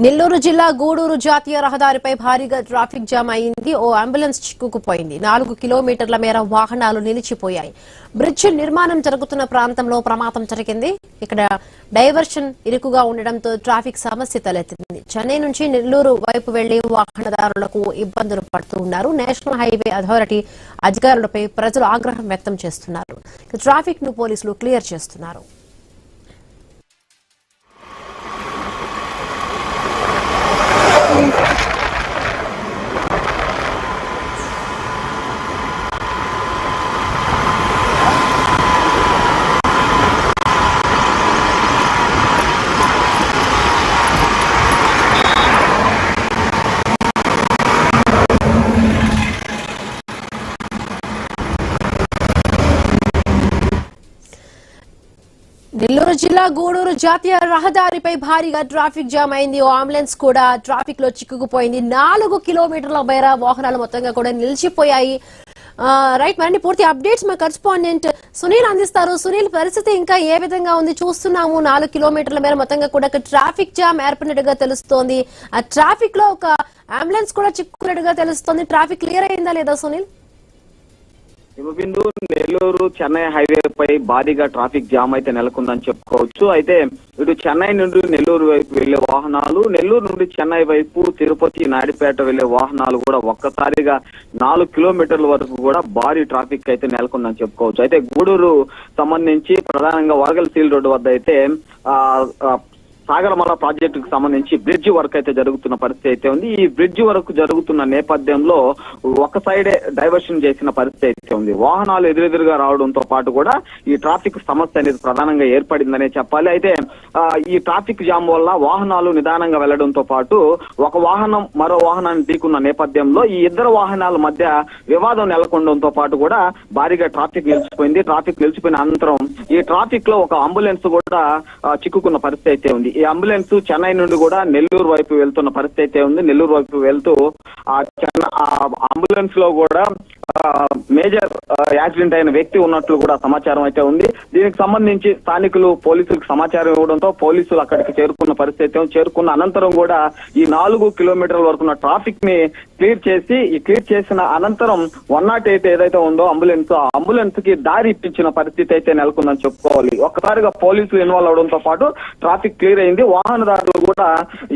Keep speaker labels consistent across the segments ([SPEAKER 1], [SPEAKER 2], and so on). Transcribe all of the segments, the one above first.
[SPEAKER 1] నెల్లూరు జిల్లా గూడూరు జాతీయ రహదారిపై భారీగా ట్రాఫిక్ జామ్ అయింది. ఓ అంబులెన్స్ చిక్కుకుపోయింది. 4 కిలోమీటర్ల మేర వాహనాలు నిలిచిపోయాయి. బ్రిడ్జ్ నిర్మాణం జరుగుతున్న ప్రాంతంలో ప్రమాదం జరిగింది. ఇక్కడ డైవర్షన్ ఇరుకుగా ఉండడంతో ట్రాఫిక్ సమస్య తలెత్తింది. చెన్నై నుంచి నెల్లూరు వైపు వెళ్లే వాహనదారులకు ఇబ్బందులు పడుతూ ఉన్నారు. నేషనల్ హైవే అథారిటీ అధికారులపై ప్రజలు ఆగ్రహం వ్యక్తం చేస్తున్నారు. ట్రాఫిక్ ను పోలీసులు క్లియర్ చేస్తున్నారు. నెల్లూరు జిల్లా గూడూరు జాతీయ రహదారిపై భారీగా ట్రాఫిక్ జామ్ అయింది. ఓ అంబులెన్స్ కూడా ట్రాఫిక్ లో చిక్కుకుపోయింది. 4 కిలోమీటర్ల మేర వాహనాలు మొత్తంగా కూడా నిలిచిపోయాయి. రైట్, మరిన్ని పూర్తి అప్డేట్స్ మా కరెస్పాండెంట్ సునీల్ అందిస్తారు. సునీల్, పరిస్థితి ఇంకా ఏ విధంగా ఉంది? చూస్తున్నాము 4 కిలోమీటర్ల మేర మొత్తంగా కూడా ట్రాఫిక్ జామ్ ఏర్పడినట్టుగా తెలుస్తోంది. ఆ ట్రాఫిక్ లో ఒక అంబులెన్స్ కూడా చిక్కుకున్నట్టుగా తెలుస్తోంది. ట్రాఫిక్ క్లియర్ అయిందా లేదా సునీల్?
[SPEAKER 2] హిమబిందు, నెల్లూరు చెన్నై హైవే పై భారీగా ట్రాఫిక్ జామ్ అయితే నెలకొందని చెప్పుకోవచ్చు. అయితే ఇటు చెన్నై నుండి నెల్లూరు వైపు వెళ్లే వాహనాలు, నెల్లూరు నుండి చెన్నై వైపు తిరుపతి నాయుడుపేట వెళ్లే వాహనాలు కూడా ఒక్కసారిగా 4 కిలోమీటర్ల వరకు కూడా భారీ ట్రాఫిక్ అయితే నెలకొందని చెప్పుకోవచ్చు. అయితే గూడూరు సంబంధించి ప్రధానంగా వరగల్ సీల్ రోడ్డు వద్ద అయితే సాగరమల ప్రాజెక్టుకు సంబంధించి బ్రిడ్జ్ వర్క్ అయితే జరుగుతున్న పరిస్థితి అయితే ఉంది. ఈ బ్రిడ్జ్ వర్క్ జరుగుతున్న నేపథ్యంలో ఒక సైడే డైవర్షన్ చేసిన పరిస్థితి అయితే ఉంది. వాహనాలు ఎదురెదురుగా రావడంతో పాటు కూడా ఈ ట్రాఫిక్ సమస్య అనేది ప్రధానంగా ఏర్పడిందనే చెప్పాలి. అయితే ఈ ట్రాఫిక్ జామ్ వల్ల వాహనాలు నిదానంగా వెళ్లడంతో పాటు ఒక వాహనం మరో వాహనాన్ని ఢీకున్న నేపథ్యంలో ఈ ఇద్దరు వాహనాల మధ్య వివాదం నెలకొనడంతో పాటు కూడా భారీగా ట్రాఫిక్ నిలిచిపోయింది. ట్రాఫిక్ నిలిచిపోయిన అనంతరం ఈ ట్రాఫిక్ లో ఒక అంబులెన్స్ కూడా చిక్కుకున్న పరిస్థితి అయితే ఉంది. ఈ అంబులెన్స్ చెన్నై నుండి కూడా నెల్లూరు వైపు వెళ్తున్న పరిస్థితి అయితే ఉంది. నెల్లూరు వైపు వెళ్తూ ఆ అంబులెన్స్ లో కూడా మేజర్ యాక్సిడెంట్ అయిన వ్యక్తి ఉన్నట్లు కూడా సమాచారం అయితే ఉంది. దీనికి సంబంధించి స్థానికులు పోలీసులకు సమాచారం ఇవ్వడంతో పోలీసులు అక్కడికి చేరుకున్న పరిస్థితి చేరుకున్న అనంతరం కూడా ఈ 4 కిలోమీటర్ల వరకు ఉన్న ట్రాఫిక్ ని క్లియర్ చేసిన అనంతరం 108 ఏదైతే ఉందో అంబులెన్స్, ఆ అంబులెన్స్ కి దారి ఇప్పించిన పరిస్థితి అయితే నెలకొందని చెప్పుకోవాలి. ఒక్కసారిగా పోలీసులు ఇన్వాల్వ్ అవడంతో పాటు ట్రాఫిక్ క్లియర్ అయింది. వాహనదారులు కూడా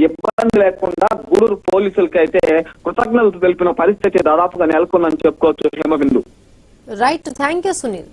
[SPEAKER 2] ఇబ్బంది లేకుండా గూడూరు పోలీసులకి అయితే కృతజ్ఞతలు తెలిపిన పరిస్థితి దాదాపుగా నెలకొందని చెప్పుకోవచ్చు. Himabindu.
[SPEAKER 1] Right, thank you Sunil.